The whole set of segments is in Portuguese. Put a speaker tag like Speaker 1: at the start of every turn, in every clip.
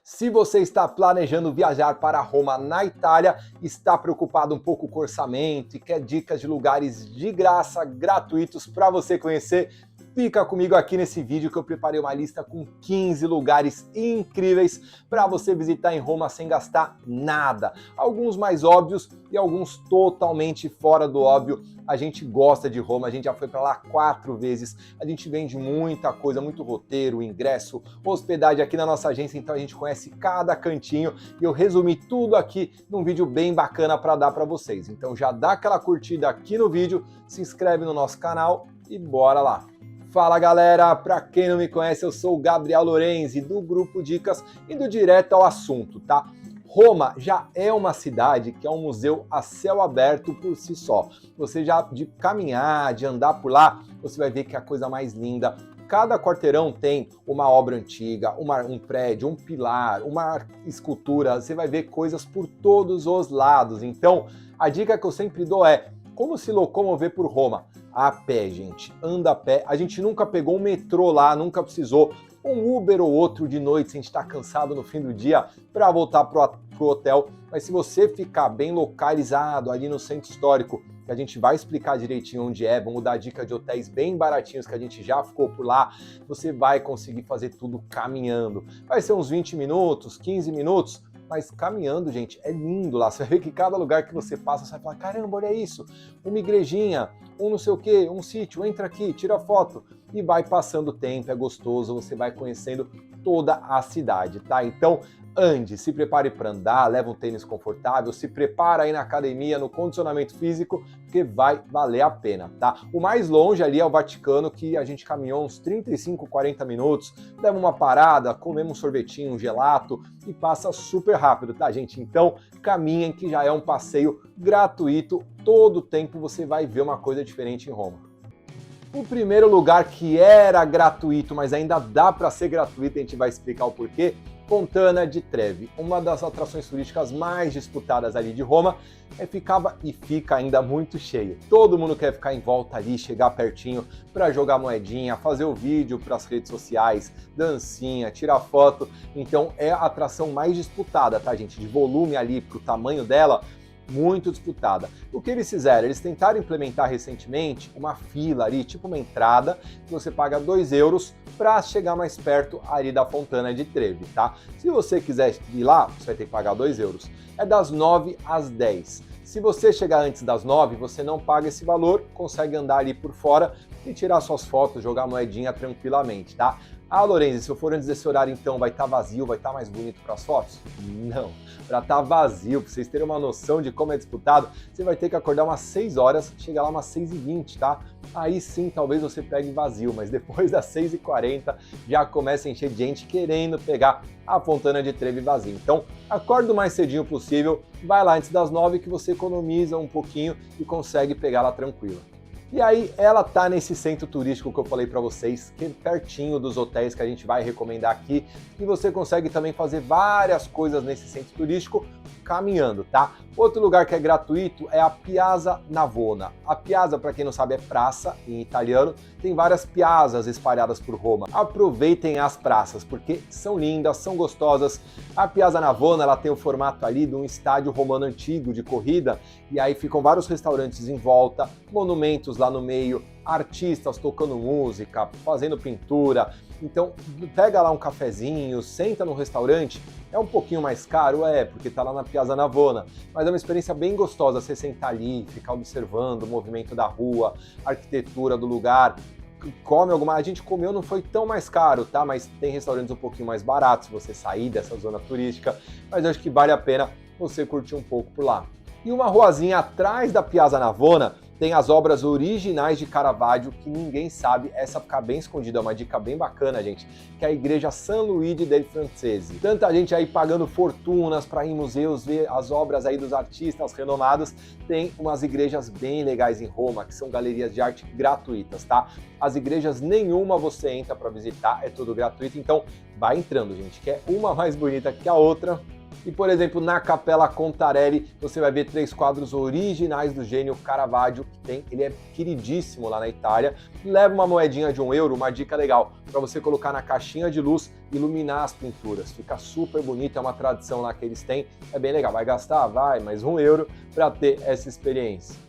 Speaker 1: Se você está planejando viajar para Roma, na Itália, está preocupado um pouco com orçamento e quer dicas de lugares de graça, gratuitos para você conhecer, fica comigo aqui nesse vídeo que eu preparei uma lista com 15 lugares incríveis para você visitar em Roma sem gastar nada. Alguns mais óbvios e alguns totalmente fora do óbvio. A gente gosta de Roma, a gente já foi para lá 4 vezes, a gente vende muita coisa, muito roteiro, ingresso, hospedagem aqui na nossa agência, então a gente conhece cada cantinho e eu resumi tudo aqui num vídeo bem bacana para dar para vocês. Então já dá aquela curtida aqui no vídeo, se inscreve no nosso canal e bora lá! Fala galera, para quem não me conhece, eu sou o Gabriel Lorenzi do Grupo Dicas, indo direto ao assunto, tá? Roma já é uma cidade que é um museu a céu aberto por si só. Você já de caminhar, de andar por lá, você vai ver que é a coisa mais linda. Cada quarteirão tem uma obra antiga, um prédio, um pilar, uma escultura, você vai ver coisas por todos os lados. Então, a dica que eu sempre dou é como se locomover por Roma. A pé, gente, anda a pé. A gente nunca pegou um metrô lá, nunca precisou um Uber ou outro de noite se a gente está cansado no fim do dia para voltar pro hotel. Mas se você ficar bem localizado ali no centro histórico, que a gente vai explicar direitinho onde é, vamos dar dica de hotéis bem baratinhos que a gente já ficou por lá, você vai conseguir fazer tudo caminhando. Vai ser uns 20 minutos, 15 minutos, mas caminhando, gente, é lindo lá. Você vai ver que cada lugar que você passa, você vai falar, caramba, olha isso, uma igrejinha, um não sei o que, um sítio, entra aqui, tira foto. E vai passando o tempo, é gostoso, você vai conhecendo toda a cidade, tá? Então, ande, se prepare para andar, leva um tênis confortável, se prepara aí na academia, no condicionamento físico, porque vai valer a pena, tá? O mais longe ali é o Vaticano, que a gente caminhou uns 35, 40 minutos, leva uma parada, comemos um sorvetinho, um gelato e passa super rápido, tá, gente? Então, caminhem que já é um passeio gratuito, todo tempo você vai ver uma coisa diferente em Roma. O primeiro lugar que era gratuito, mas ainda dá para ser gratuito, a gente vai explicar o porquê, Fontana di Trevi, uma das atrações turísticas mais disputadas ali de Roma, ficava e fica ainda muito cheio. Todo mundo quer ficar em volta ali, chegar pertinho para jogar moedinha, fazer o vídeo para as redes sociais, dancinha, tirar foto. Então é a atração mais disputada, tá, gente? De volume ali, pro tamanho dela, muito disputada. O que eles fizeram? Eles tentaram implementar recentemente uma fila ali, tipo uma entrada, que você paga 2 euros para chegar mais perto ali da Fontana di Trevi, tá? Se você quiser ir lá, você vai ter que pagar 2 euros. É das 9 às 10. Se você chegar antes das 9, você não paga esse valor, consegue andar ali por fora e tirar suas fotos, jogar moedinha tranquilamente, tá? Ah, Lorenzi, se eu for antes desse horário, então vai estar vazio, vai estar mais bonito para as fotos? Não, para estar vazio, para vocês terem uma noção de como é disputado, você vai ter que acordar umas 6 horas, chegar lá umas 6h20, tá? Aí sim, talvez você pegue vazio, mas depois das 6h40 já começa a encher de gente querendo pegar a Fontana di Trevi vazia. Então, acorda o mais cedinho possível, vai lá antes das 9 que você economiza um pouquinho e consegue pegar lá tranquilo. E aí ela tá nesse centro turístico que eu falei para vocês, que é pertinho dos hotéis que a gente vai recomendar aqui, e você consegue também fazer várias coisas nesse centro turístico caminhando, tá? Outro lugar que é gratuito é a Piazza Navona. A piazza, para quem não sabe, é praça em italiano. Tem várias piazzas espalhadas por Roma. Aproveitem as praças, porque são lindas, são gostosas. A Piazza Navona, ela tem o formato ali de um estádio romano antigo de corrida, e aí ficam vários restaurantes em volta, monumentos lá no meio, artistas tocando música, fazendo pintura. Então, pega lá um cafezinho, senta no restaurante. É um pouquinho mais caro, porque tá lá na Piazza Navona, mas é uma experiência bem gostosa, você sentar ali, ficar observando o movimento da rua, a arquitetura do lugar, come alguma... A gente comeu, não foi tão mais caro, tá? Mas tem restaurantes um pouquinho mais baratos, se você sair dessa zona turística, mas eu acho que vale a pena você curtir um pouco por lá. E uma ruazinha atrás da Piazza Navona tem as obras originais de Caravaggio, que ninguém sabe, essa fica bem escondida, é uma dica bem bacana, gente, que é a igreja San Luigi dei Francesi. Tanta gente aí pagando fortunas para ir em museus ver as obras aí dos artistas renomados, tem umas igrejas bem legais em Roma, que são galerias de arte gratuitas, tá? As igrejas nenhuma você entra para visitar, é tudo gratuito, então vai entrando, gente, que é uma mais bonita que a outra. E, por exemplo, na Capela Contarelli, você vai ver 3 quadros originais do gênio Caravaggio, que tem, ele é queridíssimo lá na Itália. Leva uma moedinha de €1, uma dica legal, para você colocar na caixinha de luz, iluminar as pinturas. Fica super bonito, é uma tradição lá que eles têm, é bem legal. Vai gastar? Vai, mas €1 para ter essa experiência.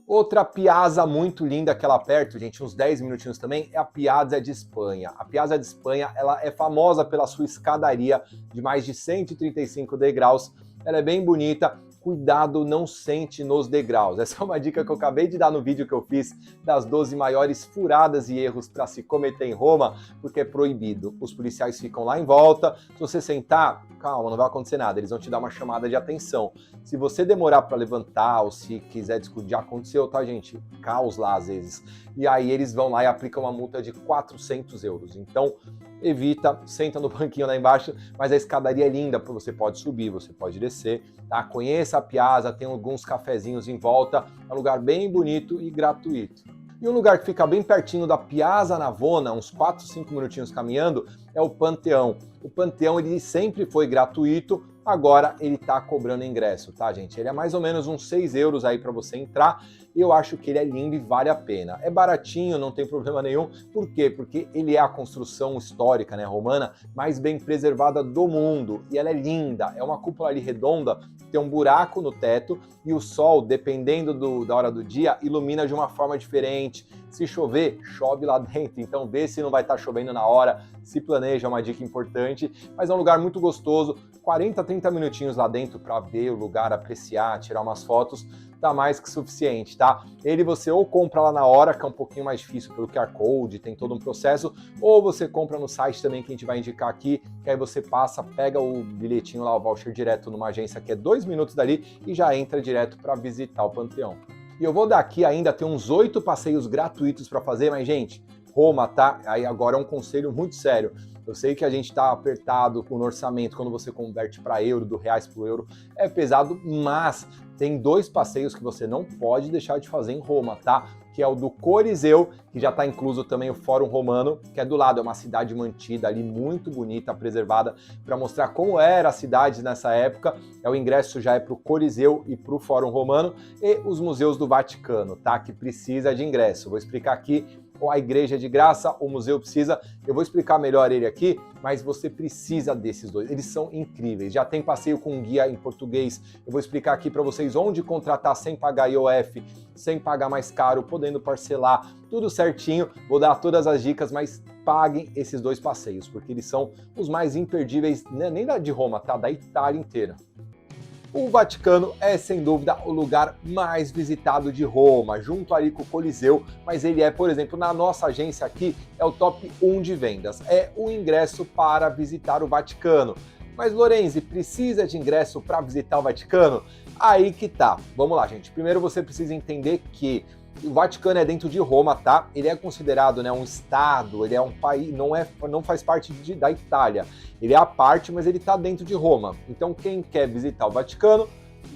Speaker 1: Outra piazza muito linda aqui lá perto, gente, uns 10 minutinhos também, é a Piazza de Espanha. A Piazza de Espanha, ela é famosa pela sua escadaria de mais de 135 degraus. Ela é bem bonita. Cuidado, não sente nos degraus. Essa é uma dica que eu acabei de dar no vídeo que eu fiz das 12 maiores furadas e erros para se cometer em Roma, porque é proibido. Os policiais ficam lá em volta. Se você sentar, calma, não vai acontecer nada. Eles vão te dar uma chamada de atenção. Se você demorar para levantar ou se quiser discutir, já aconteceu, tá, gente? Caos lá às vezes. E aí eles vão lá e aplicam uma multa de €400. Então, evita, senta no banquinho lá embaixo, mas a escadaria é linda, você pode subir, você pode descer, tá? Conheça a Piazza, tem alguns cafezinhos em volta, é um lugar bem bonito e gratuito. E um lugar que fica bem pertinho da Piazza Navona, uns 4, 5 minutinhos caminhando, é o Panteão. O Panteão, ele sempre foi gratuito, agora ele tá cobrando ingresso, tá, gente? Ele é mais ou menos uns €6 aí para você entrar. Eu acho que ele é lindo e vale a pena. É baratinho, não tem problema nenhum. Por quê? Porque ele é a construção histórica, né, romana, mais bem preservada do mundo. E ela é linda. É uma cúpula ali redonda, tem um buraco no teto e o sol, dependendo da hora do dia, ilumina de uma forma diferente. Se chover, chove lá dentro. Então vê se não vai estar chovendo na hora. Se planeja, é uma dica importante. Mas é um lugar muito gostoso. 40, 30 minutinhos lá dentro para ver o lugar, apreciar, tirar umas fotos, tá mais que suficiente, tá? Ele você ou compra lá na hora, que é um pouquinho mais difícil pelo QR Code, tem todo um processo, ou você compra no site também, que a gente vai indicar aqui, que aí você passa, pega o bilhetinho lá, o voucher direto numa agência que é 2 minutos dali e já entra direto para visitar o Panteão. E eu vou daqui ainda ter uns 8 passeios gratuitos para fazer, mas gente, Roma, tá? Aí agora é um conselho muito sério. Eu sei que a gente está apertado com o orçamento quando você converte para euro, do reais para o euro, é pesado, mas tem 2 passeios que você não pode deixar de fazer em Roma, tá? Que é o do Coliseu, que já está incluso também o Fórum Romano, que é do lado, é uma cidade mantida ali, muito bonita, preservada, para mostrar como era a cidade nessa época. O ingresso já é para o Coliseu e para o Fórum Romano, e os museus do Vaticano, tá? Que precisa de ingresso. Vou explicar aqui. A igreja é de graça, o museu precisa. Eu vou explicar melhor ele aqui, mas você precisa desses 2. Eles são incríveis. Já tem passeio com guia em português. Eu vou explicar aqui para vocês onde contratar sem pagar IOF, sem pagar mais caro, podendo parcelar, tudo certinho. Vou dar todas as dicas, mas paguem esses 2 passeios, porque eles são os mais imperdíveis, né? Nem da de Roma, tá? Da Itália inteira. O Vaticano é, sem dúvida, o lugar mais visitado de Roma, junto ali com o Coliseu, mas ele é, por exemplo, na nossa agência aqui, é o top 1 de vendas. É o ingresso para visitar o Vaticano. Mas, Lorenzi, precisa de ingresso para visitar o Vaticano? Aí que tá. Vamos lá, gente. Primeiro você precisa entender que o Vaticano é dentro de Roma, tá? Ele é considerado, né, um estado, ele é um país, não faz parte da Itália. Ele é a parte, mas ele tá dentro de Roma. Então quem quer visitar o Vaticano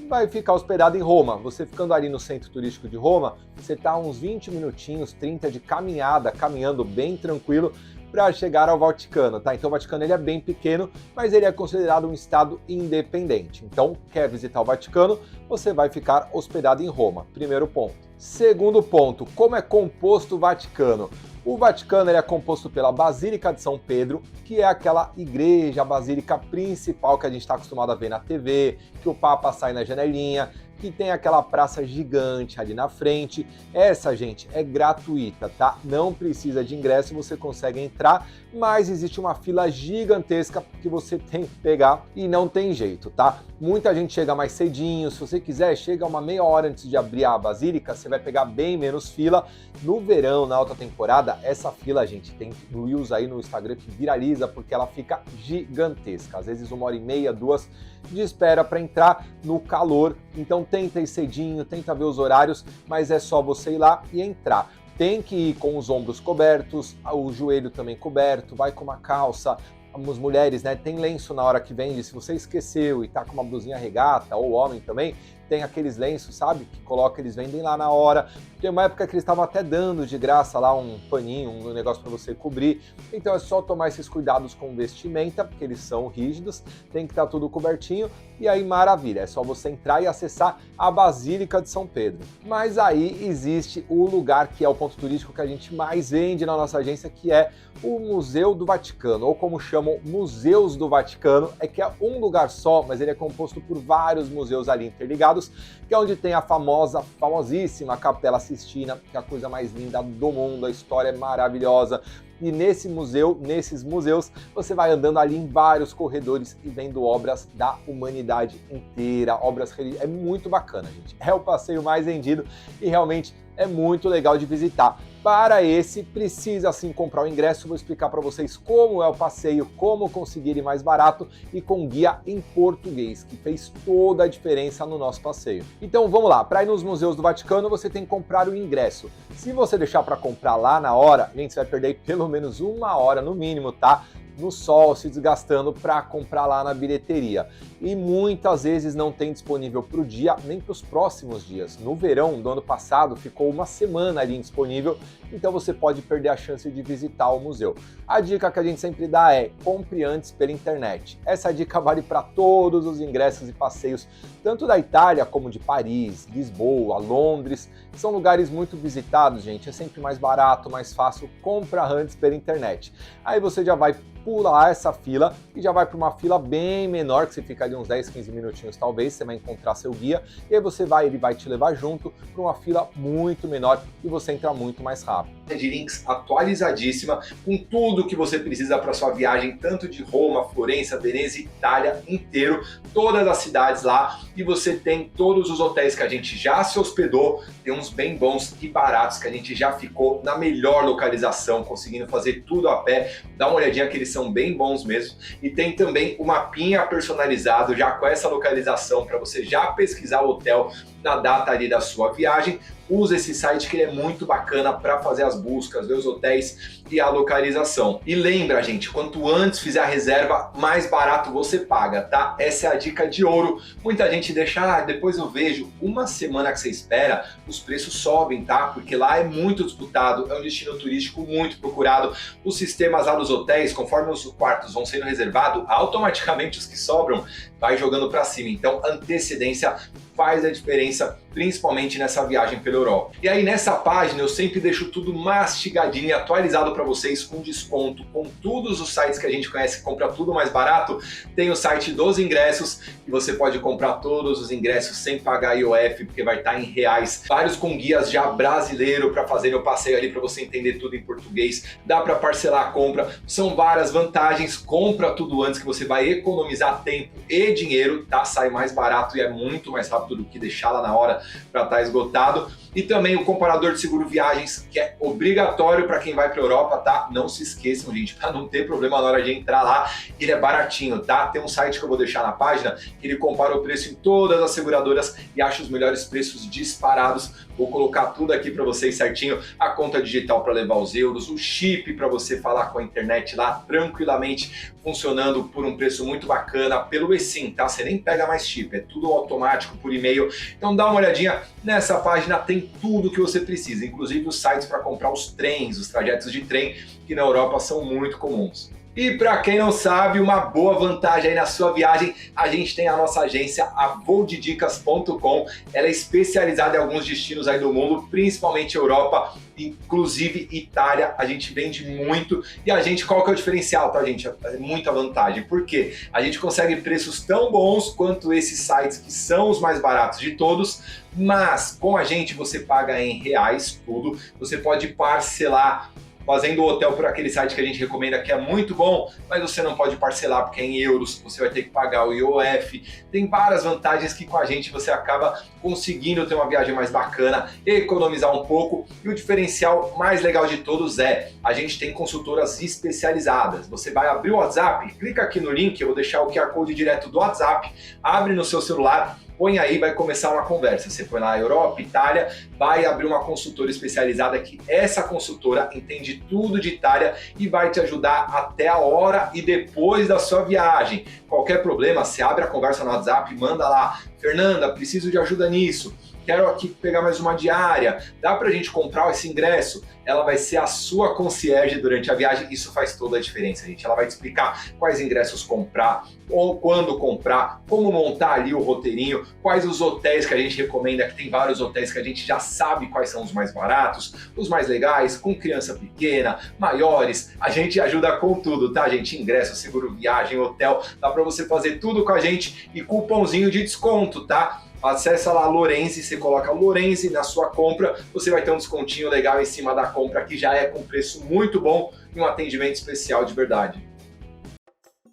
Speaker 1: vai ficar hospedado em Roma. Você ficando ali no centro turístico de Roma, você tá uns 20 minutinhos, 30 de caminhada, caminhando bem tranquilo para chegar ao Vaticano, tá? Então o Vaticano ele é bem pequeno, mas ele é considerado um estado independente. Então, quer visitar o Vaticano, você vai ficar hospedado em Roma. Primeiro ponto. Segundo ponto, como é composto o Vaticano? O Vaticano ele é composto pela Basílica de São Pedro, que é aquela igreja, a basílica principal que a gente está acostumado a ver na TV, que o Papa sai na janelinha, que tem aquela praça gigante ali na frente. Essa, gente, é gratuita, tá? Não precisa de ingresso, você consegue entrar, mas existe uma fila gigantesca que você tem que pegar e não tem jeito, tá? Muita gente chega mais cedinho, se você quiser, chega uma meia hora antes de abrir a basílica, você vai pegar bem menos fila. No verão, na alta temporada, essa fila, gente, tem reels aí no Instagram que viraliza porque ela fica gigantesca. Às vezes 1h30, 2 de espera para entrar no calor. Então tenta ir cedinho, tenta ver os horários, mas é só você ir lá e entrar. Tem que ir com os ombros cobertos, o joelho também coberto, vai com uma calça. As mulheres, né, tem lenço na hora que vende, se você esqueceu e tá com uma blusinha regata, ou homem também, tem aqueles lenços, sabe? Que coloca, eles vendem lá na hora. Tem uma época que eles estavam até dando de graça lá um paninho, um negócio para você cobrir. Então é só tomar esses cuidados com vestimenta, porque eles são rígidos, tem que estar tudo cobertinho. E aí, maravilha, é só você entrar e acessar a Basílica de São Pedro. Mas aí existe o lugar que é o ponto turístico que a gente mais vende na nossa agência, que é o Museu do Vaticano, ou como chamam, Museus do Vaticano, que é um lugar só, mas ele é composto por vários museus ali interligados, que é onde tem a famosíssima Capela Sistina, que é a coisa mais linda do mundo, a história é maravilhosa. E nesses museus, você vai andando ali em vários corredores e vendo obras da humanidade inteira, obras religiosas. É muito bacana, gente. É o passeio mais vendido e realmente é muito legal de visitar. Para esse, precisa sim comprar o ingresso. Vou explicar para vocês como é o passeio, como conseguir ir mais barato e com guia em português, que fez toda a diferença no nosso passeio. Então vamos lá, para ir nos museus do Vaticano você tem que comprar o ingresso. Se você deixar para comprar lá na hora, gente, você vai perder pelo menos 1 hora no mínimo, tá? No sol, se desgastando para comprar lá na bilheteria. E muitas vezes não tem disponível para o dia, nem para os próximos dias. No verão do ano passado ficou 1 semana ali indisponível, então você pode perder a chance de visitar o museu. A dica que a gente sempre dá é: compre antes pela internet. Essa dica vale para todos os ingressos e passeios, tanto da Itália como de Paris, Lisboa, Londres. São lugares muito visitados, gente, é sempre mais barato, mais fácil, compra antes pela internet. Aí você já vai pular essa fila e já vai para uma fila bem menor, que você fica ali uns 10, 15 minutinhos talvez, você vai encontrar seu guia, e aí ele vai te levar junto para uma fila muito menor e você entra muito mais rápido. De links atualizadíssima, com tudo que você precisa para sua viagem, tanto de Roma, Florença, Veneza, Itália inteiro, todas as cidades lá, e você tem todos os hotéis que a gente já se hospedou, tem uns bem bons e baratos que a gente já ficou na melhor localização, conseguindo fazer tudo a pé. Dá uma olhadinha que eles são bem bons mesmo, e tem também um mapinha personalizado já com essa localização para você já pesquisar o hotel na data ali da sua viagem. Usa esse site que ele é muito bacana para fazer as buscas, ver os hotéis e a localização. E lembra, gente, quanto antes fizer a reserva, mais barato você paga, tá? Essa é a dica de ouro. Muita gente deixa, depois eu vejo. 1 semana que você espera, os preços sobem, tá? Porque lá é muito disputado, é um destino turístico muito procurado. Os sistemas lá dos hotéis, conforme os quartos vão sendo reservados, automaticamente os que sobram vai jogando para cima. Então, antecedência faz a diferença, principalmente nessa viagem pela Europa. E aí nessa página eu sempre deixo tudo mastigadinho e atualizado para vocês, com desconto, com todos os sites que a gente conhece que compra tudo mais barato. Tem o site dos ingressos, que você pode comprar todos os ingressos sem pagar IOF, porque vai estar em reais. Vários com guias já brasileiro para fazer o passeio ali, para você entender tudo em português. Dá para parcelar a compra, são várias vantagens. Compra tudo antes, que você vai economizar tempo e dinheiro, tá? Sai mais barato e é muito mais rápido do que deixar lá na hora para estar esgotado. E também o comparador de seguro viagens, que é obrigatório para quem vai para a Europa, tá? Não se esqueçam, gente, para não ter problema na hora de entrar lá. Ele é baratinho, tá? Tem um site que eu vou deixar na página, que ele compara o preço em todas as seguradoras e acha os melhores preços disparados. Vou colocar tudo aqui para vocês certinho, a conta digital para levar os euros, o chip para você falar com a internet lá tranquilamente, funcionando por um preço muito bacana pelo eSIM, tá? Você nem pega mais chip, é tudo automático por e-mail. Então dá uma olhadinha nessa página, tem tudo que você precisa, inclusive os sites para comprar os trens, os trajetos de trem, que na Europa são muito comuns. E para quem não sabe, uma boa vantagem aí na sua viagem, a gente tem a nossa agência, a voodidicas.com. Ela é especializada em alguns destinos aí do mundo, principalmente Europa, inclusive Itália. A gente vende muito e a gente, qual que é o diferencial, tá, gente? É muita vantagem, porque a gente consegue preços tão bons quanto esses sites que são os mais baratos de todos, mas com a gente você paga em reais tudo, você pode parcelar fazendo o hotel por aquele site que a gente recomenda, que é muito bom, mas você não pode parcelar porque é em euros, você vai ter que pagar o IOF. Tem várias vantagens que com a gente você acaba conseguindo ter uma viagem mais bacana, economizar um pouco, e o diferencial mais legal de todos é, a gente tem consultoras especializadas. Você vai abrir o WhatsApp, clica aqui no link, eu vou deixar o QR Code direto do WhatsApp, abre no seu celular, põe aí, vai começar uma conversa. Você põe lá Europa, Itália, vai abrir uma consultora especializada que essa consultora entende tudo de Itália e vai te ajudar até a hora e depois da sua viagem. Qualquer problema, você abre a conversa no WhatsApp, manda lá, Fernanda, preciso de ajuda nisso. Quero aqui pegar mais uma diária, dá pra gente comprar esse ingresso? Ela vai ser a sua concierge durante a viagem, isso faz toda a diferença, gente. Ela vai te explicar quais ingressos comprar, ou quando comprar, como montar ali o roteirinho, quais os hotéis que a gente recomenda, que tem vários hotéis que a gente já sabe quais são os mais baratos, os mais legais, com criança pequena, maiores, a gente ajuda com tudo, tá, gente? Ingresso, seguro viagem, hotel, dá pra você fazer tudo com a gente e cupomzinho de desconto, tá? Acessa lá Lorenzi, você coloca Lorenzi na sua compra, você vai ter um descontinho legal em cima da compra que já é com preço muito bom e um atendimento especial de verdade.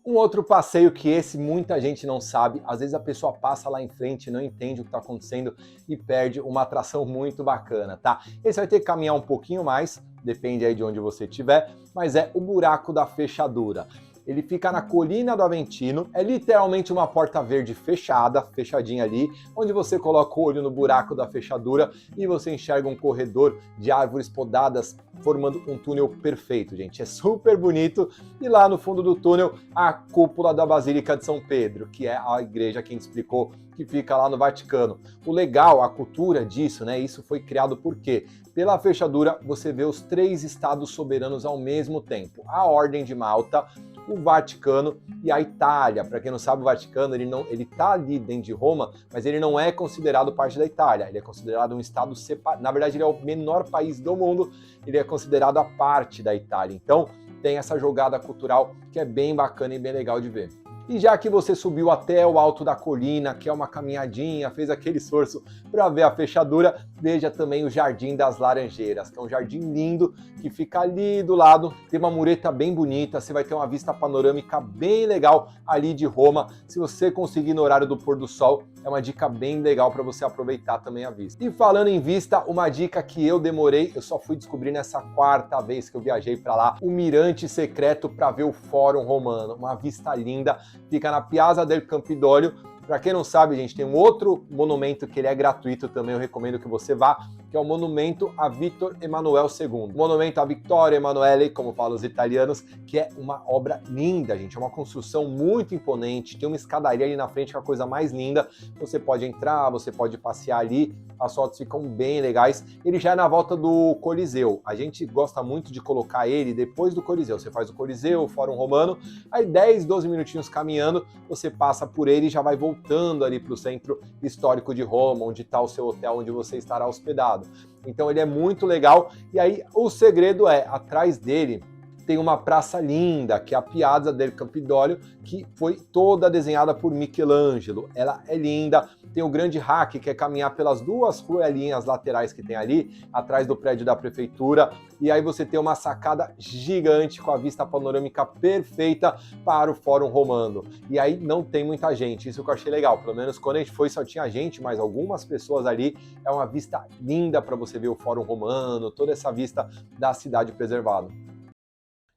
Speaker 1: Um outro passeio que esse muita gente não sabe, às vezes a pessoa passa lá em frente, não entende o que está acontecendo e perde uma atração muito bacana, tá? Esse vai ter que caminhar um pouquinho mais, depende aí de onde você estiver, mas é o Buraco da Fechadura. Ele fica na Colina do Aventino, é literalmente uma porta verde fechada, fechadinha ali, onde você coloca o olho no buraco da fechadura e você enxerga um corredor de árvores podadas formando um túnel perfeito, gente. É super bonito. E lá no fundo do túnel, a cúpula da Basílica de São Pedro, que é a igreja que a gente explicou, que fica lá no Vaticano. O legal, a cultura disso, né? Isso foi criado por quê? Pela fechadura, você vê os 3 estados soberanos ao mesmo tempo. A Ordem de Malta, o Vaticano e a Itália. Para quem não sabe, o Vaticano ele tá ali dentro de Roma, mas ele não é considerado parte da Itália. Ele é considerado um estado separado. Na verdade, ele é o menor país do mundo. Ele é considerado a parte da Itália. Então, tem essa jogada cultural que é bem bacana e bem legal de ver. E já que você subiu até o alto da colina, que é uma caminhadinha, fez aquele esforço para ver a fechadura, veja também o Jardim das Laranjeiras, que é um jardim lindo que fica ali do lado, tem uma mureta bem bonita, você vai ter uma vista panorâmica bem legal ali de Roma. Se você conseguir no horário do pôr do sol, é uma dica bem legal para você aproveitar também a vista. E falando em vista, uma dica que eu demorei, eu só fui descobrir nessa 4ª vez que eu viajei para lá, o mirante secreto para ver o Fórum Romano, uma vista linda. Fica na Piazza del Campidoglio. Para quem não sabe, gente, tem um outro monumento que ele é gratuito também, eu recomendo que você vá, que é o Monumento a Victor Emanuele II. Monumento a Vittorio Emanuele, como falam os italianos, que é uma obra linda, gente, é uma construção muito imponente, tem uma escadaria ali na frente que é a coisa mais linda, você pode entrar, você pode passear ali, as fotos ficam bem legais. Ele já é na volta do Coliseu, a gente gosta muito de colocar ele depois do Coliseu, você faz o Coliseu, o Fórum Romano, aí 10, 12 minutinhos caminhando, você passa por ele e já vai voltando ali para o centro histórico de Roma, onde está o seu hotel, onde você estará hospedado. Então ele é muito legal, e aí o segredo é, atrás dele tem uma praça linda, que é a Piazza del Campidoglio, que foi toda desenhada por Michelangelo. Ela é linda, tem o grande hack, que é caminhar pelas 2 ruelinhas laterais que tem ali, atrás do prédio da prefeitura, e aí você tem uma sacada gigante com a vista panorâmica perfeita para o Fórum Romano. E aí não tem muita gente, isso que eu achei legal, pelo menos quando a gente foi só tinha gente, mas algumas pessoas ali, é uma vista linda para você ver o Fórum Romano, toda essa vista da cidade preservada.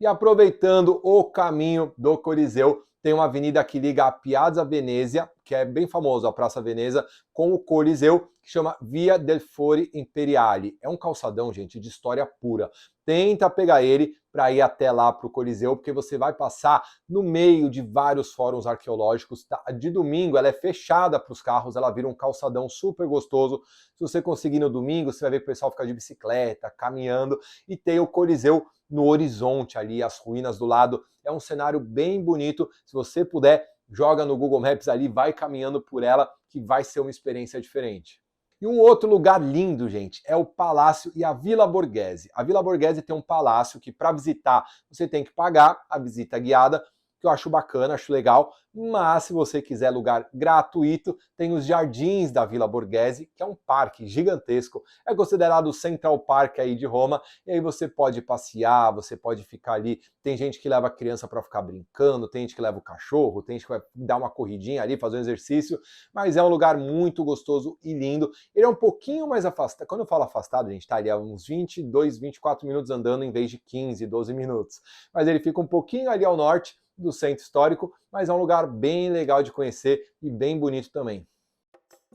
Speaker 1: E aproveitando o caminho do Coliseu, tem uma avenida que liga a Piazza Venezia, que é bem famoso, a Praça Veneza, com o Coliseu, que chama Via del Fori Imperiali. É um calçadão, gente, de história pura. Tenta pegar ele para ir até lá para o Coliseu, porque você vai passar no meio de vários fóruns arqueológicos. De domingo, ela é fechada para os carros, ela vira um calçadão super gostoso. Se você conseguir no domingo, você vai ver que o pessoal fica de bicicleta, caminhando, e tem o Coliseu no horizonte ali, as ruínas do lado. É um cenário bem bonito. Se você puder, joga no Google Maps ali, vai caminhando por ela, que vai ser uma experiência diferente. E um outro lugar lindo, gente, é o Palácio e a Villa Borghese. A Villa Borghese tem um palácio que, para visitar, você tem que pagar a visita guiada, que eu acho bacana, acho legal, mas se você quiser lugar gratuito, tem os Jardins da Villa Borghese, que é um parque gigantesco, é considerado o Central Park aí de Roma, e aí você pode passear, você pode ficar ali, tem gente que leva a criança para ficar brincando, tem gente que leva o cachorro, tem gente que vai dar uma corridinha ali, fazer um exercício, mas é um lugar muito gostoso e lindo. Ele é um pouquinho mais afastado, quando eu falo afastado, a gente tá ali a uns 22, 24 minutos andando em vez de 15, 12 minutos, mas ele fica um pouquinho ali ao norte do centro histórico, mas é um lugar bem legal de conhecer e bem bonito também.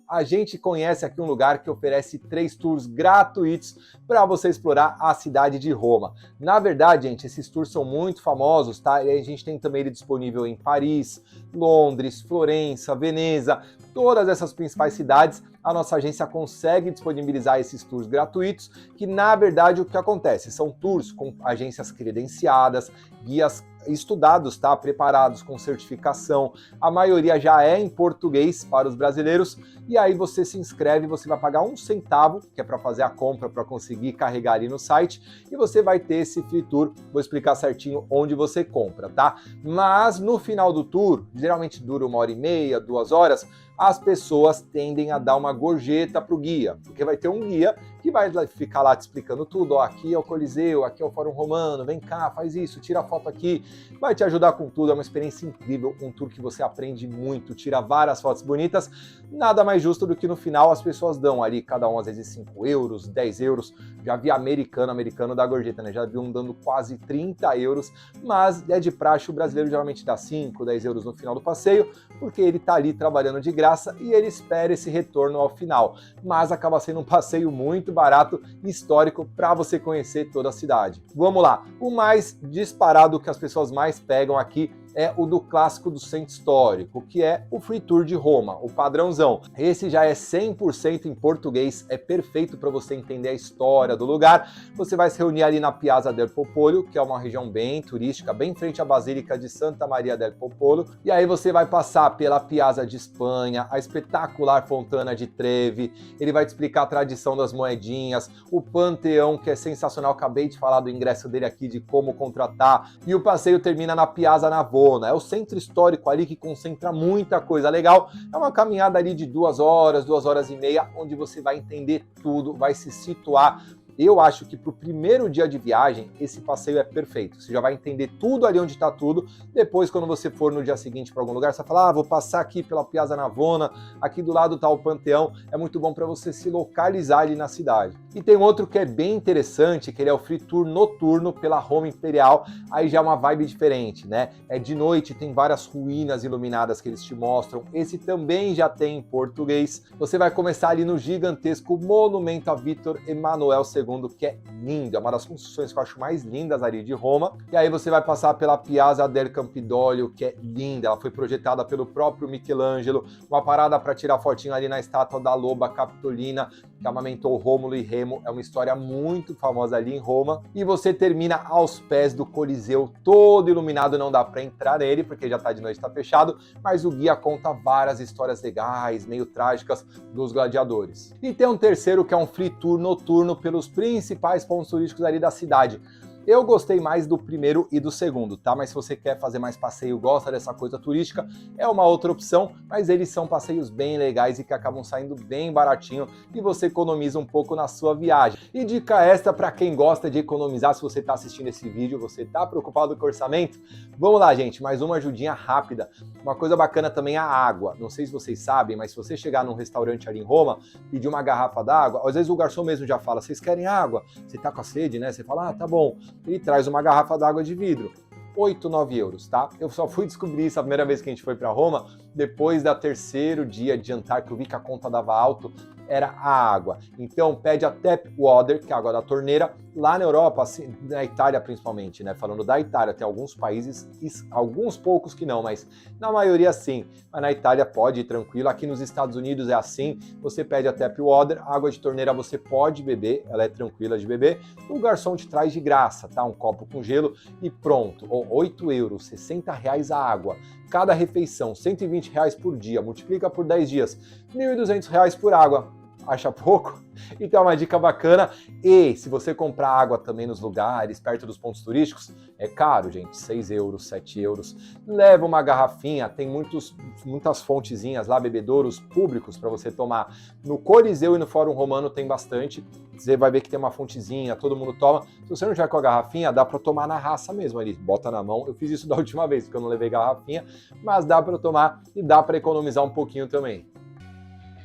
Speaker 1: a gente conhece aqui um lugar que oferece 3 tours gratuitos para você explorar a cidade de Roma. Na verdade, gente, esses tours são muito famosos, tá? E a gente tem também ele disponível em Paris, Londres, Florença, Veneza, todas essas principais cidades. A nossa agência consegue disponibilizar esses tours gratuitos, que na verdade o que acontece? São tours com agências credenciadas, guias estudados, tá? Preparados com certificação, a maioria já é em português para os brasileiros, e aí você se inscreve, você vai pagar 1 centavo, que é para fazer a compra, para conseguir carregar ali no site, e você vai ter esse free tour, vou explicar certinho onde você compra, tá? Mas no final do tour, geralmente dura 1h30, 2 horas, as pessoas tendem a dar uma gorjeta para o guia, porque vai ter um guia que vai ficar lá te explicando tudo, ó, aqui é o Coliseu, aqui é o Fórum Romano, vem cá, faz isso, tira a foto aqui, vai te ajudar com tudo, é uma experiência incrível, um tour que você aprende muito, tira várias fotos bonitas, nada mais justo do que no final as pessoas dão ali, cada um às vezes 5 euros, 10 euros, já vi americano da gorjeta, né, já vi um dando quase 30 euros, mas é de praxe, o brasileiro geralmente dá 5, 10 euros no final do passeio, porque ele tá ali trabalhando de graça e ele espera esse retorno ao final, mas acaba sendo um passeio muito barato e histórico para você conhecer toda a cidade. Vamos lá, o mais disparado que as pessoas mais pegam aqui é o do clássico do centro histórico, que é o Free Tour de Roma, o padrãozão. Esse já é 100% em português, é perfeito para você entender a história do lugar. Você vai se reunir ali na Piazza del Popolo, que é uma região bem turística, bem em frente à Basílica de Santa Maria del Popolo, e aí você vai passar pela Piazza de Espanha, a espetacular Fontana di Trevi, ele vai te explicar a tradição das moedinhas, o Panteão, que é sensacional, acabei de falar do ingresso dele aqui, de como contratar, e o passeio termina na Piazza Navona. É o centro histórico ali que concentra muita coisa legal. É uma caminhada ali de 2 horas, 2 horas e meia, onde você vai entender tudo, vai se situar. Eu acho que para o primeiro dia de viagem, esse passeio é perfeito. Você já vai entender tudo ali onde está tudo. Depois, quando você for no dia seguinte para algum lugar, você vai falar, vou passar aqui pela Piazza Navona, aqui do lado está o Panteão. É muito bom para você se localizar ali na cidade. E tem outro que é bem interessante, que ele é o Free Tour noturno pela Roma Imperial. Aí já é uma vibe diferente, né? É de noite, tem várias ruínas iluminadas que eles te mostram. Esse também já tem em português. Você vai começar ali no gigantesco monumento a Vítor Emanuel II, que é lindo, é uma das construções que eu acho mais lindas ali de Roma, e aí você vai passar pela Piazza del Campidoglio, que é linda, ela foi projetada pelo próprio Michelangelo, uma parada para tirar fotinho ali na estátua da loba Capitolina, que amamentou Rômulo e Remo, é uma história muito famosa ali em Roma, e você termina aos pés do Coliseu, todo iluminado, não dá para entrar nele, porque já tá de noite, tá fechado, mas o guia conta várias histórias legais, meio trágicas, dos gladiadores. E tem um terceiro que é um free tour noturno pelos principais pontos turísticos ali da cidade. Eu gostei mais do primeiro e do segundo, tá? Mas se você quer fazer mais passeio, gosta dessa coisa turística, é uma outra opção, mas eles são passeios bem legais e que acabam saindo bem baratinho e você economiza um pouco na sua viagem. E dica extra para quem gosta de economizar, se você está assistindo esse vídeo, você está preocupado com o orçamento? Vamos lá, gente, mais uma ajudinha rápida. Uma coisa bacana também é a água. Não sei se vocês sabem, mas se você chegar num restaurante ali em Roma, pedir uma garrafa d'água, às vezes o garçom mesmo já fala, vocês querem água? Você tá com a sede, né? Você fala, tá bom. Ele traz uma garrafa d'água de vidro, 8, 9 euros, tá? Eu só fui descobrir isso a primeira vez que a gente foi para Roma, depois do terceiro dia de jantar, que eu vi que a conta dava alto, era a água. Então pede a tap water, que é a água da torneira. Lá na Europa, assim, na Itália principalmente, né? Falando da Itália, tem alguns países, alguns poucos que não, mas na maioria sim. Mas na Itália pode ir tranquilo. Aqui nos Estados Unidos é assim, você pede a tap water, a água de torneira você pode beber, ela é tranquila de beber. O garçom te traz de graça, tá? Um copo com gelo e pronto. 8 euros, 60 reais a água. Cada refeição, 120 reais por dia, multiplica por 10 dias, 1.200 reais por água. Acha pouco? Então é uma dica bacana. E se você comprar água também nos lugares, perto dos pontos turísticos, é caro, gente, 6 euros, 7 euros. Leva uma garrafinha, tem muitas fontezinhas lá, bebedouros públicos para você tomar. No Coliseu e no Fórum Romano tem bastante. Você vai ver que tem uma fontezinha, todo mundo toma. Se você não tiver com a garrafinha, dá para tomar na raça mesmo ali, bota na mão. Eu fiz isso da última vez, porque eu não levei garrafinha, mas dá para tomar e dá para economizar um pouquinho também.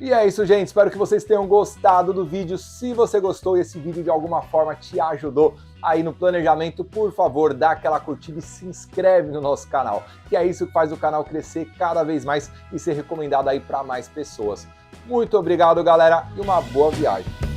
Speaker 1: E é isso, gente. Espero que vocês tenham gostado do vídeo. Se você gostou e esse vídeo de alguma forma te ajudou aí no planejamento, por favor, dá aquela curtida e se inscreve no nosso canal, que é isso que faz o canal crescer cada vez mais e ser recomendado aí para mais pessoas. Muito obrigado, galera, e uma boa viagem.